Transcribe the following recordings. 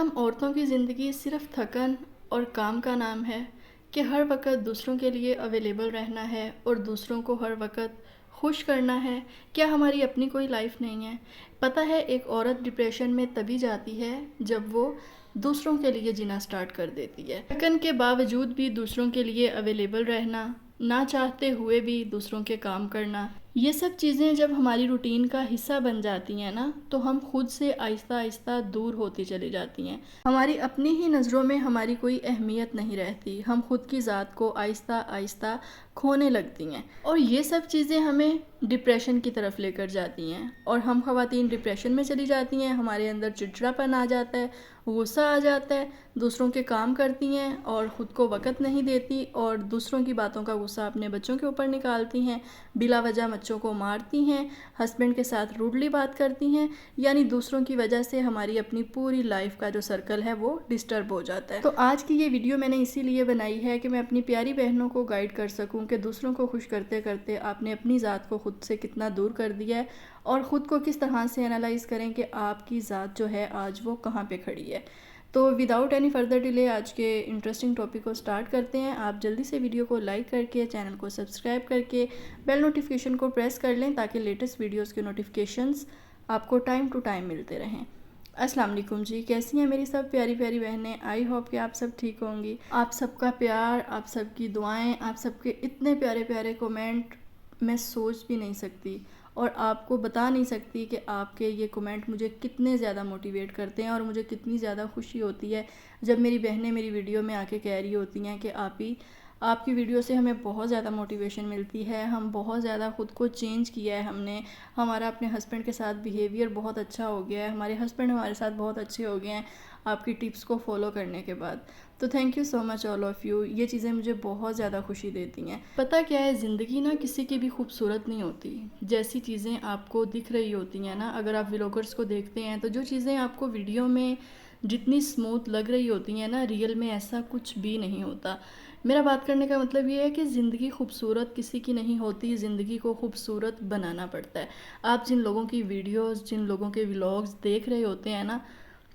ہم عورتوں کی زندگی صرف تھکن اور کام کا نام ہے کہ ہر وقت دوسروں کے لیے اویلیبل رہنا ہے اور دوسروں کو ہر وقت خوش کرنا ہے؟ کیا ہماری اپنی کوئی لائف نہیں ہے؟ پتہ ہے ایک عورت ڈپریشن میں تبھی جاتی ہے جب وہ دوسروں کے لیے جینا سٹارٹ کر دیتی ہے۔ تھکن کے باوجود بھی دوسروں کے لیے اویلیبل رہنا، نہ چاہتے ہوئے بھی دوسروں کے کام کرنا، یہ سب چیزیں جب ہماری روٹین کا حصہ بن جاتی ہیں نا تو ہم خود سے آہستہ آہستہ دور ہوتی چلی جاتی ہیں۔ ہماری اپنی ہی نظروں میں ہماری کوئی اہمیت نہیں رہتی، ہم خود کی ذات کو آہستہ آہستہ کھونے لگتی ہیں اور یہ سب چیزیں ہمیں ڈپریشن کی طرف لے کر جاتی ہیں اور ہم خواتین ڈپریشن میں چلی جاتی ہیں، ہمارے اندر چڑچڑاپن آ جاتا ہے، غصہ آ جاتا ہے، دوسروں کے کام کرتی ہیں اور خود کو وقت نہیں دیتی اور دوسروں کی باتوں کا غصہ اپنے بچوں کے اوپر نکالتی ہیں، بلا وجہ بچوں کو مارتی ہیں، ہسبینڈ کے ساتھ روڈلی بات کرتی ہیں، یعنی دوسروں کی وجہ سے ہماری اپنی پوری لائف کا جو سرکل ہے وہ ڈسٹرب ہو جاتا ہے۔ تو آج کی یہ ویڈیو میں نے اسی لیے بنائی ہے کہ میں اپنی پیاری بہنوں کو گائیڈ کر سکوں کہ دوسروں کو خوش کرتے کرتے آپ نے اپنی ذات کو خود سے کتنا دور کر دیا ہے اور خود کو کس طرح سے انالائز کریں کہ آپ کی ذات جو ہے آج وہ کہاں پہ کھڑی ہے۔ تو وداؤٹ اینی فردر ڈیلے آج کے انٹرسٹنگ ٹاپک کو سٹارٹ کرتے ہیں۔ آپ جلدی سے ویڈیو کو لائک کر کے، چینل کو سبسکرائب کر کے، بیل نوٹیفیکیشن کو پریس کر لیں تاکہ لیٹسٹ ویڈیوز کے نوٹیفیکیشنز آپ کو ٹائم ٹو ٹائم ملتے رہیں۔ السلام علیکم جی، کیسی ہیں میری سب پیاری پیاری بہنیں؟ آئی ہوپ کہ آپ سب ٹھیک ہوں گی۔ آپ سب کا پیار، آپ سب کی دعائیں، آپ سب کے اتنے پیارے پیارے کومنٹ میں سوچ بھی نہیں سکتی اور آپ کو بتا نہیں سکتی کہ آپ کے یہ کومنٹ مجھے کتنے زیادہ موٹیویٹ کرتے ہیں اور مجھے کتنی زیادہ خوشی ہوتی ہے جب میری بہنیں میری ویڈیو میں آ کے کہہ رہی ہوتی ہیں کہ آپ کی ویڈیو سے ہمیں بہت زیادہ موٹیویشن ملتی ہے، ہم بہت زیادہ خود کو چینج کیا ہے، ہم نے ہمارا اپنے ہسبینڈ کے ساتھ بیہیویئر بہت اچھا ہو گیا ہے، ہمارے ہسبینڈ ہمارے ساتھ بہت اچھے ہو گئے ہیں آپ کی ٹپس کو فالو کرنے کے بعد۔ تو thank you so much all of you, یہ چیزیں مجھے بہت زیادہ خوشی دیتی ہیں۔ پتہ کیا ہے، زندگی نا کسی کی بھی خوبصورت نہیں ہوتی، جیسی چیزیں آپ کو دکھ رہی ہوتی ہیں نا، اگر آپ ولاگرز کو دیکھتے ہیں تو جو چیزیں آپ کو ویڈیو میں جتنی سموتھ لگ رہی ہوتی ہیں نا، ریئل میں ایسا کچھ بھی نہیں ہوتا۔ میرا بات کرنے کا مطلب یہ ہے کہ زندگی خوبصورت کسی کی نہیں ہوتی، زندگی کو خوبصورت بنانا پڑتا ہے۔ آپ جن لوگوں کی ویڈیوز، جن لوگوں کے ولاگز دیکھ رہے ہوتے ہیں نا،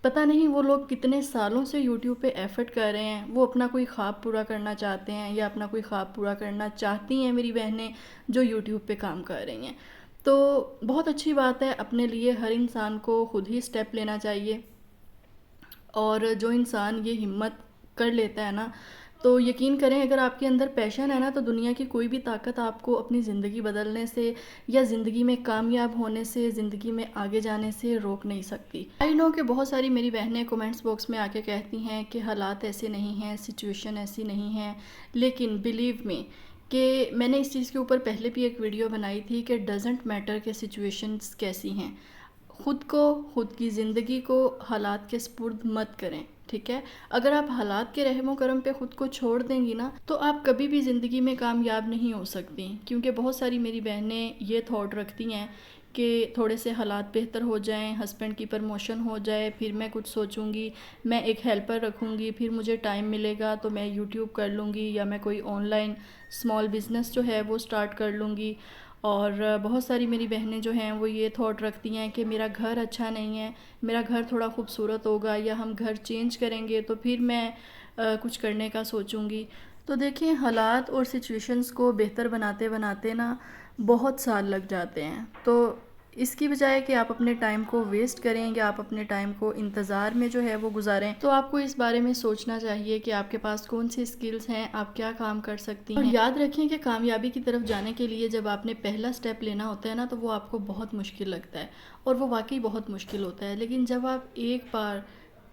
پتہ نہیں وہ لوگ کتنے سالوں سے یوٹیوب پہ ایفرٹ کر رہے ہیں، وہ اپنا کوئی خواب پورا کرنا چاہتے ہیں یا اپنا کوئی خواب پورا کرنا چاہتی ہیں میری بہنیں جو یوٹیوب پہ کام کر رہی ہیں۔ تو بہت اچھی بات ہے، اپنے لیے ہر انسان کو خود ہی سٹیپ لینا چاہیے اور جو انسان یہ ہمت کر لیتا ہے نا، تو یقین کریں اگر آپ کے اندر پیشن ہے نا تو دنیا کی کوئی بھی طاقت آپ کو اپنی زندگی بدلنے سے یا زندگی میں کامیاب ہونے سے، زندگی میں آگے جانے سے روک نہیں سکتی۔ آئی نو کہ بہت ساری میری بہنیں کومنٹس باکس میں آ کے کہتی ہیں کہ حالات ایسے نہیں ہیں، سچویشن ایسی نہیں ہے، لیکن بلیو می کہ میں نے اس چیز کے اوپر پہلے بھی ایک ویڈیو بنائی تھی کہ ڈزنٹ میٹر کہ سچویشنز کیسی ہیں، خود کو، خود کی زندگی کو حالات کے سپرد مت کریں، ٹھیک ہے؟ اگر آپ حالات کے رحم و کرم پہ خود کو چھوڑ دیں گی نا تو آپ کبھی بھی زندگی میں کامیاب نہیں ہو سکتی، کیونکہ بہت ساری میری بہنیں یہ تھاٹ رکھتی ہیں کہ تھوڑے سے حالات بہتر ہو جائیں، ہسبینڈ کی پرموشن ہو جائے، پھر میں کچھ سوچوں گی، میں ایک ہیلپر رکھوں گی، پھر مجھے ٹائم ملے گا تو میں یوٹیوب کر لوں گی یا میں کوئی آن لائن اسمال بزنس جو ہے وہ سٹارٹ کر لوں گی۔ اور بہت ساری میری بہنیں جو ہیں وہ یہ تھاٹ رکھتی ہیں کہ میرا گھر اچھا نہیں ہے، میرا گھر تھوڑا خوبصورت ہوگا یا ہم گھر چینج کریں گے تو پھر میں کچھ کرنے کا سوچوں گی۔ تو دیکھیں، حالات اور سچویشنز کو بہتر بناتے بناتے نا بہت سال لگ جاتے ہیں، تو اس کی بجائے کہ آپ اپنے ٹائم کو ویسٹ کریں یا آپ اپنے ٹائم کو انتظار میں جو ہے وہ گزاریں، تو آپ کو اس بارے میں سوچنا چاہیے کہ آپ کے پاس کون سی اسکلز ہیں، آپ کیا کام کر سکتی ہیں۔ اور یاد رکھیں کہ کامیابی کی طرف جانے کے لیے جب آپ نے پہلا سٹیپ لینا ہوتا ہے نا تو وہ آپ کو بہت مشکل لگتا ہے اور وہ واقعی بہت مشکل ہوتا ہے، لیکن جب آپ ایک بار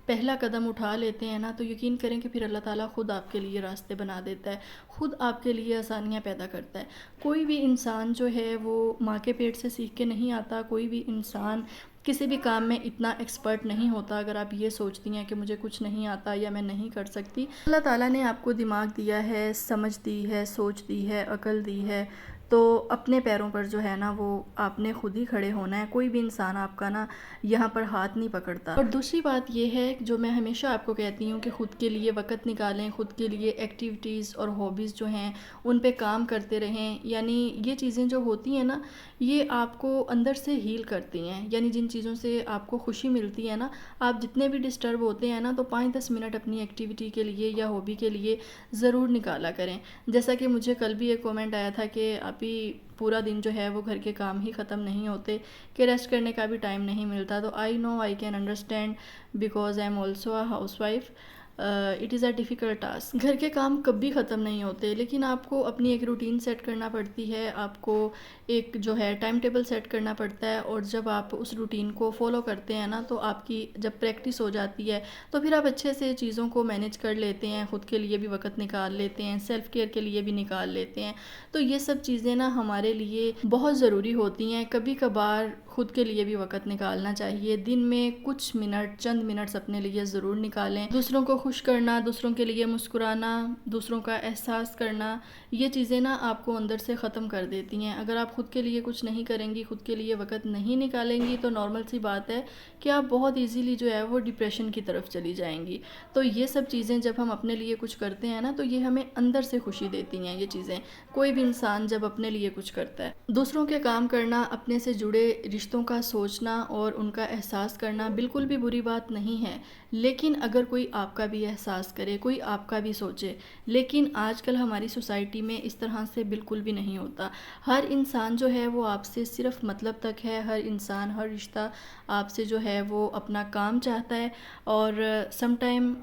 پہلا قدم اٹھا لیتے ہیں نا تو یقین کریں کہ پھر اللہ تعالیٰ خود آپ کے لیے راستے بنا دیتا ہے، خود آپ کے لیے آسانیاں پیدا کرتا ہے۔ کوئی بھی انسان جو ہے وہ ماں کے پیٹ سے سیکھ کے نہیں آتا، کوئی بھی انسان کسی بھی کام میں اتنا ایکسپرٹ نہیں ہوتا۔ اگر آپ یہ سوچتی ہیں کہ مجھے کچھ نہیں آتا یا میں نہیں کر سکتی، اللہ تعالیٰ نے آپ کو دماغ دیا ہے، سمجھ دی ہے، سوچ دی ہے، عقل دی ہے، تو اپنے پیروں پر جو ہے نا وہ آپ نے خود ہی کھڑے ہونا ہے، کوئی بھی انسان آپ کا نا یہاں پر ہاتھ نہیں پکڑتا۔ اور دوسری بات یہ ہے جو میں ہمیشہ آپ کو کہتی ہوں کہ خود کے لیے وقت نکالیں، خود کے لیے ایکٹیویٹیز اور ہابیز جو ہیں ان پہ کام کرتے رہیں، یعنی یہ چیزیں جو ہوتی ہیں نا یہ آپ کو اندر سے ہیل کرتی ہیں، یعنی جن چیزوں سے آپ کو خوشی ملتی ہے نا، آپ جتنے بھی ڈسٹرب ہوتے ہیں نا تو 5-10 منٹ اپنی ایکٹیویٹی کے لیے یا ہابی کے لیے ضرور نکالا کریں۔ جیسا کہ مجھے کل بھی ایک کومنٹ آیا تھا کہ آپ ہی پورا دن جو ہے وہ گھر کے کام ہی ختم نہیں ہوتے، کہ ریسٹ کرنے کا بھی ٹائم نہیں ملتا، تو I know I can understand because I am also a housewife, it is a difficult task. گھر کے کام کبھی ختم نہیں ہوتے، لیکن آپ کو اپنی ایک روٹین سیٹ کرنا پڑتی ہے، آپ کو ایک جو ہے ٹائم ٹیبل سیٹ کرنا پڑتا ہے، اور جب آپ اس روٹین کو فالو کرتے ہیں نا تو آپ کی جب پریکٹس ہو جاتی ہے تو پھر آپ اچھے سے چیزوں کو مینیج کر لیتے ہیں، خود کے لیے بھی وقت نکال لیتے ہیں، سیلف کیئر کے لیے بھی نکال لیتے ہیں۔ تو یہ سب چیزیں نا ہمارے لیے بہت ضروری ہوتی ہیں، کبھی کبھار خود کے لیے بھی وقت نکالنا چاہیے، دن میں کچھ منٹ چند منٹس اپنے لیے ضرور نکالیں۔ دوسروں کو خوش کرنا، دوسروں کے لیے مسکرانا، دوسروں کا احساس کرنا، یہ چیزیں نا آپ کو اندر سے ختم کر دیتی ہیں۔ اگر آپ خود کے لیے کچھ نہیں کریں گی، خود کے لیے وقت نہیں نکالیں گی تو نارمل سی بات ہے کہ آپ بہت ایزیلی جو ہے وہ ڈپریشن کی طرف چلی جائیں گی۔ تو یہ سب چیزیں جب ہم اپنے لیے کچھ کرتے ہیں نا تو یہ ہمیں اندر سے خوشی دیتی ہیں یہ چیزیں، کوئی بھی انسان جب اپنے لیے کچھ کرتا ہے۔ دوسروں کے کام کرنا، اپنے سے جڑے رشتوں کا سوچنا اور ان کا احساس کرنا بالکل بھی بری بات نہیں ہے، لیکن اگر کوئی آپ کا بھی احساس کرے، کوئی آپ کا بھی سوچے، لیکن آج کل ہماری سوسائٹی میں اس طرح سے بالکل بھی نہیں ہوتا۔ ہر انسان جو ہے وہ آپ سے صرف مطلب تک ہے، ہر انسان ہر رشتہ آپ سے جو ہے وہ اپنا کام چاہتا ہے، اور سم ٹائم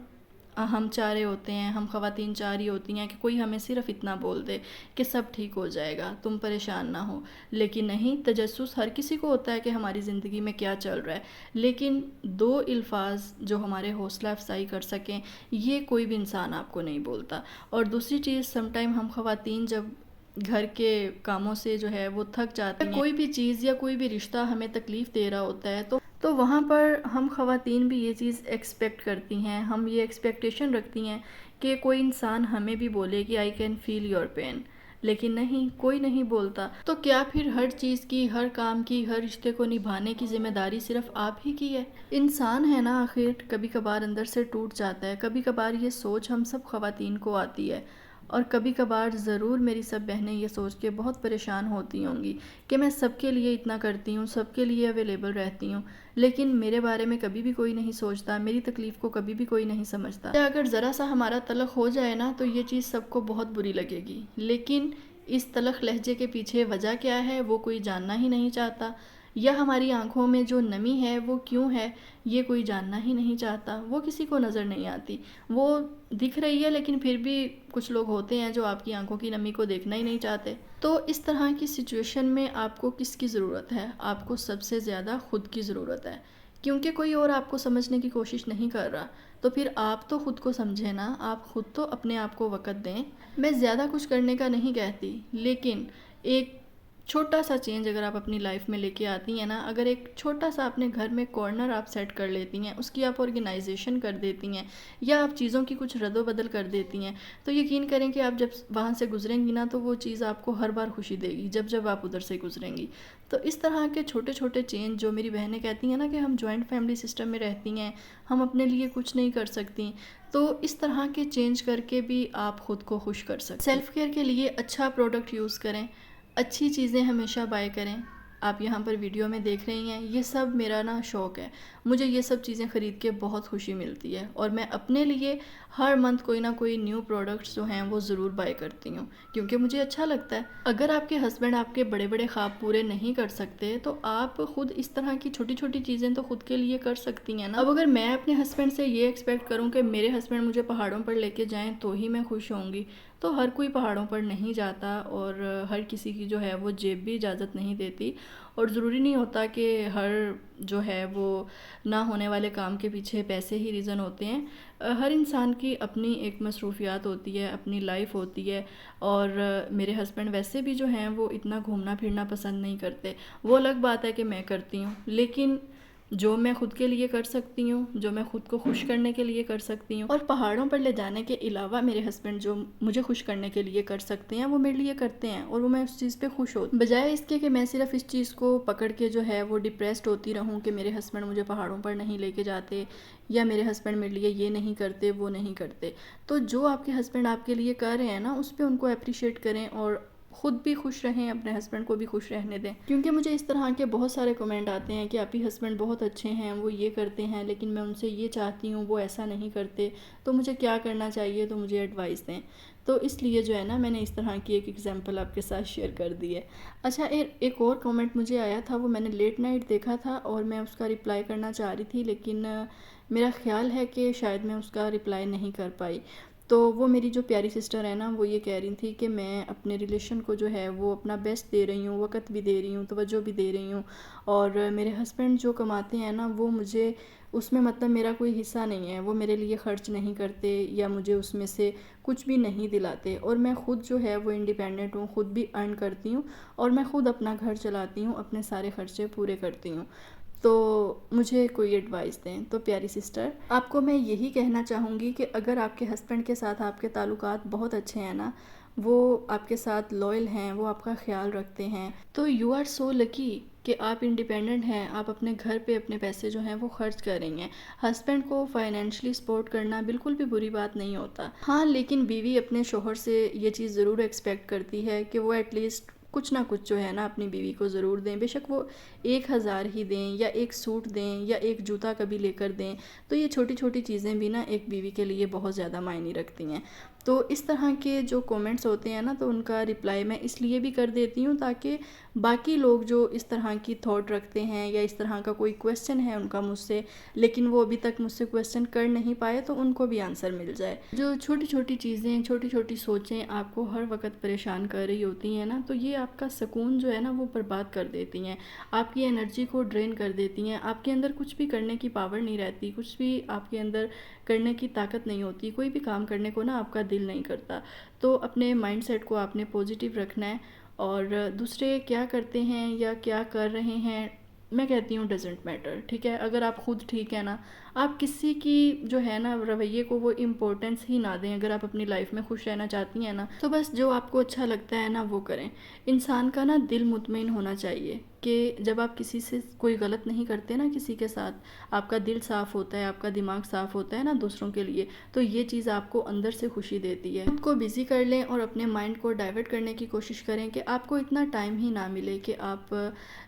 ہم چاہ رہے ہوتے ہیں، ہم خواتین چاہ رہی ہوتی ہیں کہ کوئی ہمیں صرف اتنا بول دے کہ سب ٹھیک ہو جائے گا، تم پریشان نہ ہو، لیکن نہیں، تجسس ہر کسی کو ہوتا ہے کہ ہماری زندگی میں کیا چل رہا ہے، لیکن دو الفاظ جو ہمارے حوصلہ افزائی کر سکیں یہ کوئی بھی انسان آپ کو نہیں بولتا۔ اور دوسری چیز، سم ٹائم ہم خواتین جب گھر کے کاموں سے جو ہے وہ تھک جاتی ہیں، کوئی بھی چیز یا کوئی بھی رشتہ ہمیں تکلیف دے رہا ہوتا ہے تو وہاں پر ہم خواتین بھی یہ چیز ایکسپیکٹ کرتی ہیں، ہم یہ ایکسپیکٹیشن رکھتی ہیں کہ کوئی انسان ہمیں بھی بولے کہ I can feel your pain, لیکن نہیں، کوئی نہیں بولتا۔ تو کیا پھر ہر چیز کی، ہر کام کی، ہر رشتے کو نبھانے کی ذمہ داری صرف آپ ہی کی ہے؟ انسان ہے نا آخر، کبھی کبھار اندر سے ٹوٹ جاتا ہے، کبھی کبھار یہ سوچ ہم سب خواتین کو آتی ہے، اور کبھی کبھار ضرور میری سب بہنیں یہ سوچ کے بہت پریشان ہوتی ہوں گی کہ میں سب کے لیے اتنا کرتی ہوں، سب کے لیے اویلیبل رہتی ہوں، لیکن میرے بارے میں کبھی بھی کوئی نہیں سوچتا، میری تکلیف کو کبھی بھی کوئی نہیں سمجھتا۔ اگر ذرا سا ہمارا تلخ ہو جائے نا تو یہ چیز سب کو بہت بری لگے گی، لیکن اس تلخ لہجے کے پیچھے وجہ کیا ہے وہ کوئی جاننا ہی نہیں چاہتا، یا ہماری آنکھوں میں جو نمی ہے وہ کیوں ہے یہ کوئی جاننا ہی نہیں چاہتا، وہ کسی کو نظر نہیں آتی، وہ دکھ رہی ہے لیکن پھر بھی کچھ لوگ ہوتے ہیں جو آپ کی آنکھوں کی نمی کو دیکھنا ہی نہیں چاہتے۔ تو اس طرح کی سچویشن میں آپ کو کس کی ضرورت ہے؟ آپ کو سب سے زیادہ خود کی ضرورت ہے، کیونکہ کوئی اور آپ کو سمجھنے کی کوشش نہیں کر رہا، تو پھر آپ تو خود کو سمجھیں نا، آپ خود تو اپنے آپ کو وقت دیں۔ میں زیادہ کچھ کرنے کا نہیں کہتی، لیکن ایک چھوٹا سا چینج اگر آپ اپنی لائف میں لے کے آتی ہیں نا، اگر ایک چھوٹا سا اپنے گھر میں کارنر آپ سیٹ کر لیتی ہیں، اس کی آپ آرگنائزیشن کر دیتی ہیں، یا آپ چیزوں کی کچھ رد و بدل کر دیتی ہیں، تو یقین کریں کہ آپ جب وہاں سے گزریں گی نا تو وہ چیز آپ کو ہر بار خوشی دے گی جب آپ ادھر سے گزریں گی۔ تو اس طرح کے چھوٹے چھوٹے چینج جو میری بہنیں کہتی ہیں نا کہ ہم جوائنٹ فیملی سسٹم میں رہتی ہیں، ہم اپنے لیے کچھ نہیں کر سکتی، تو اس طرح کے چینج کر کے بھی آپ خود کو خوش کر سکتے۔ سیلف کیئر کے لیے اچھا پروڈکٹ یوز کریں، اچھی چیزیں ہمیشہ بائی کریں۔ آپ یہاں پر ویڈیو میں دیکھ رہی ہیں، یہ سب میرا نا شوق ہے، مجھے یہ سب چیزیں خرید کے بہت خوشی ملتی ہے، اور میں اپنے لیے ہر منتھ کوئی نہ کوئی نیو پروڈکٹس جو ہیں وہ ضرور بائی کرتی ہوں، کیونکہ مجھے اچھا لگتا ہے۔ اگر آپ کے ہسبینڈ آپ کے بڑے بڑے خواب پورے نہیں کر سکتے تو آپ خود اس طرح کی چھوٹی چھوٹی چیزیں تو خود کے لیے کر سکتی ہیں نا۔ اب اگر میں اپنے ہسبینڈ سے یہ ایکسپیکٹ کروں کہ میرے ہسبینڈ مجھے پہاڑوں پر لے کے جائیں تو ہی میں خوش ہوں گی، تو ہر کوئی پہاڑوں پر نہیں جاتا، اور ہر کسی کی جو ہے وہ جیب بھی اجازت نہیں دیتی، اور ضروری نہیں ہوتا کہ ہر جو ہے وہ نہ ہونے والے کام کے پیچھے پیسے ہی ریزن ہوتے ہیں۔ ہر انسان کی اپنی ایک مصروفیات ہوتی ہے، اپنی لائف ہوتی ہے، اور میرے ہسبینڈ ویسے بھی جو ہیں وہ اتنا گھومنا پھرنا پسند نہیں کرتے، وہ الگ بات ہے کہ میں کرتی ہوں، لیکن جو میں خود کے لیے کر سکتی ہوں، جو میں خود کو خوش کرنے کے لیے کر سکتی ہوں، اور پہاڑوں پر لے جانے کے علاوہ میرے ہسبینڈ جو مجھے خوش کرنے کے لیے کر سکتے ہیں وہ میرے لیے کرتے ہیں، اور وہ میں اس چیز پہ خوش ہوں، بجائے اس کے کہ میں صرف اس چیز کو پکڑ کے جو ہے وہ ڈپریسڈ ہوتی رہوں کہ میرے ہسبینڈ مجھے پہاڑوں پر نہیں لے کے جاتے، یا میرے ہسبینڈ میرے لیے یہ نہیں کرتے، وہ نہیں کرتے۔ تو جو آپ کے ہسبینڈ آپ کے لیے کر رہے ہیں نا، اس پہ ان کو اپریشیٹ کریں اور خود بھی خوش رہیں، اپنے ہسبینڈ کو بھی خوش رہنے دیں۔ کیونکہ مجھے اس طرح کے بہت سارے کمنٹ آتے ہیں کہ آپ کی ہسبینڈ بہت اچھے ہیں، وہ یہ کرتے ہیں، لیکن میں ان سے یہ چاہتی ہوں، وہ ایسا نہیں کرتے، تو مجھے کیا کرنا چاہیے، تو مجھے ایڈوائس دیں۔ تو اس لیے جو ہے نا میں نے اس طرح کی ایک ایگزامپل آپ کے ساتھ شیئر کر دی ہے۔ اچھا، ایک اور کمنٹ مجھے آیا تھا، وہ میں نے لیٹ نائٹ دیکھا تھا اور میں اس کا رپلائی کرنا چاہ رہی تھی، لیکن میرا خیال ہے کہ شاید میں اس کا رپلائی نہیں کر پائی۔ تو وہ میری جو پیاری سسٹر ہے نا، وہ یہ کہہ رہی تھی کہ میں اپنے ریلیشن کو جو ہے وہ اپنا بیسٹ دے رہی ہوں، وقت بھی دے رہی ہوں، توجہ بھی دے رہی ہوں، اور میرے ہسبینڈ جو کماتے ہیں نا، وہ مجھے اس میں مطلب میرا کوئی حصہ نہیں ہے، وہ میرے لیے خرچ نہیں کرتے یا مجھے اس میں سے کچھ بھی نہیں دلاتے، اور میں خود جو ہے وہ انڈیپینڈنٹ ہوں، خود بھی ارن کرتی ہوں، اور میں خود اپنا گھر چلاتی ہوں، اپنے سارے خرچے پورے کرتی ہوں۔ تو مجھے کوئی ایڈوائس دیں۔ تو پیاری سسٹر، آپ کو میں یہی کہنا چاہوں گی کہ اگر آپ کے ہسبینڈ کے ساتھ آپ کے تعلقات بہت اچھے ہیں نا، وہ آپ کے ساتھ لوئل ہیں، وہ آپ کا خیال رکھتے ہیں، تو یو آر سو لکی کہ آپ انڈیپینڈنٹ ہیں، آپ اپنے گھر پہ اپنے پیسے جو ہیں وہ خرچ کر رہی ہیں۔ ہسبینڈ کو فائنینشلی سپورٹ کرنا بالکل بھی بری بات نہیں ہوتا، ہاں، لیکن بیوی اپنے شوہر سے یہ چیز ضرور ایکسپیکٹ کرتی ہے کہ وہ ایٹ لیسٹ کچھ نہ کچھ جو ہے نا اپنی بیوی کو ضرور دیں، بے شک وہ 1000 ہی دیں، یا ایک سوٹ دیں، یا ایک جوتا کبھی لے کر دیں۔ تو یہ چھوٹی چھوٹی چیزیں بھی نا ایک بیوی کے لیے بہت زیادہ معنی رکھتی ہیں۔ تو اس طرح کے جو کومنٹس ہوتے ہیں نا، تو ان کا رپلائی میں اس لیے بھی کر دیتی ہوں تاکہ باقی لوگ جو اس طرح کی تھاٹ رکھتے ہیں یا اس طرح کا کوئی کویسچن ہے ان کا مجھ سے، لیکن وہ ابھی تک مجھ سے کویسچن کر نہیں پائے، تو ان کو بھی آنسر مل جائے۔ جو چھوٹی چھوٹی چیزیں، چھوٹی چھوٹی سوچیں آپ کو ہر وقت پریشان کر رہی ہوتی ہیں نا، تو یہ آپ کا سکون جو ہے نا وہ برباد کر دیتی ہیں، آپ کی انرجی کو ڈرین کر دیتی ہیں، آپ کے اندر کچھ بھی کرنے کی پاور نہیں رہتی، کچھ بھی آپ کے اندر کرنے کی طاقت نہیں ہوتی، کوئی بھی کام کرنے کو نا آپ کا دل نہیں کرتا۔ تو اپنے مائنڈ سیٹ کو آپ نے پوزیٹیو رکھنا ہے، اور دوسرے کیا کرتے ہیں یا کیا کر رہے ہیں، میں کہتی ہوں ڈزنٹ میٹر، ٹھیک ہے؟ اگر آپ خود ٹھیک ہے نا، آپ کسی کی جو ہے نا رویے کو وہ امپورٹنس ہی نہ دیں۔ اگر آپ اپنی لائف میں خوش رہنا چاہتی ہیں نا، تو بس جو آپ کو اچھا لگتا ہے نا وہ کریں۔ انسان کا نا دل مطمئن ہونا چاہیے کہ جب آپ کسی سے کوئی غلط نہیں کرتے نا، کسی کے ساتھ آپ کا دل صاف ہوتا ہے، آپ کا دماغ صاف ہوتا ہے نا دوسروں کے لیے، تو یہ چیز آپ کو اندر سے خوشی دیتی ہے۔ خود کو بزی کر لیں اور اپنے مائنڈ کو ڈائیورٹ کرنے کی کوشش کریں کہ آپ کو اتنا ٹائم ہی نہ ملے کہ آپ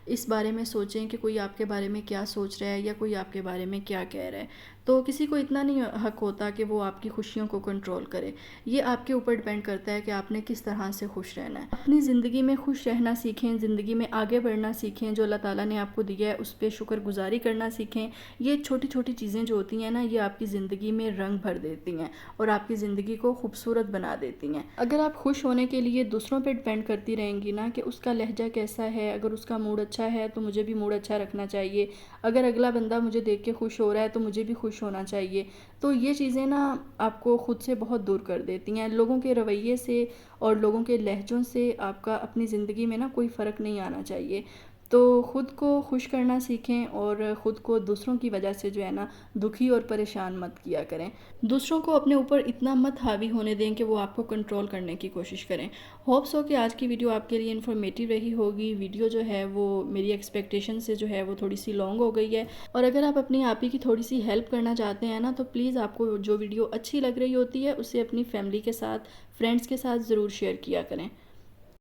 اس بارے میں سوچیں کہ کوئی آپ کے بارے میں کیا سوچ رہا ہے یا کوئی آپ کے بارے میں کیا کہہ رہا ہے۔ تو کسی کو اتنا نہیں حق ہوتا کہ وہ آپ کی خوشیوں کو کنٹرول کرے، یہ آپ کے اوپر ڈیپینڈ کرتا ہے کہ آپ نے کس طرح سے خوش رہنا ہے۔ اپنی زندگی میں خوش رہنا سیکھیں، زندگی میں آگے بڑھنا سیکھیں، جو اللہ تعالیٰ نے آپ کو دیا ہے اس پہ شکر گزاری کرنا سیکھیں۔ یہ چھوٹی چھوٹی چیزیں جو ہوتی ہیں نا، یہ آپ کی زندگی میں رنگ بھر دیتی ہیں اور آپ کی زندگی کو خوبصورت بنا دیتی ہیں۔ اگر آپ خوش ہونے کے لیے دوسروں پہ ڈیپینڈ کرتی رہیں گی نا کہ اس کا لہجہ کیسا ہے، اگر اس کا موڈ اچھا ہے تو مجھے بھی موڈ اچھا رکھنا چاہیے، اگر اگلا بندہ مجھے دیکھ کے خوش ہو رہا ہے تو مجھے بھی خوش ہونا چاہیے، تو یہ چیزیں نا آپ کو خود سے بہت دور کر دیتی ہیں۔ لوگوں کے رویے سے اور لوگوں کے لہجوں سے آپ کا اپنی زندگی میں نا کوئی فرق نہیں آنا چاہیے۔ تو خود کو خوش کرنا سیکھیں اور خود کو دوسروں کی وجہ سے جو ہے نا دکھی اور پریشان مت کیا کریں۔ دوسروں کو اپنے اوپر اتنا مت حاوی ہونے دیں کہ وہ آپ کو کنٹرول کرنے کی کوشش کریں۔ ہوپس ہو کہ آج کی ویڈیو آپ کے لیے انفارمیٹیو رہی ہوگی۔ ویڈیو جو ہے وہ میری ایکسپیکٹیشن سے جو ہے وہ تھوڑی سی لانگ ہو گئی ہے، اور اگر آپ اپنی آپ ہی کی تھوڑی سی ہیلپ کرنا چاہتے ہیں نا، تو پلیز آپ کو جو ویڈیو اچھی لگ رہی ہوتی ہے اسے اپنی فیملی کے ساتھ، فرینڈس کے ساتھ ضرور شیئر کیا کریں۔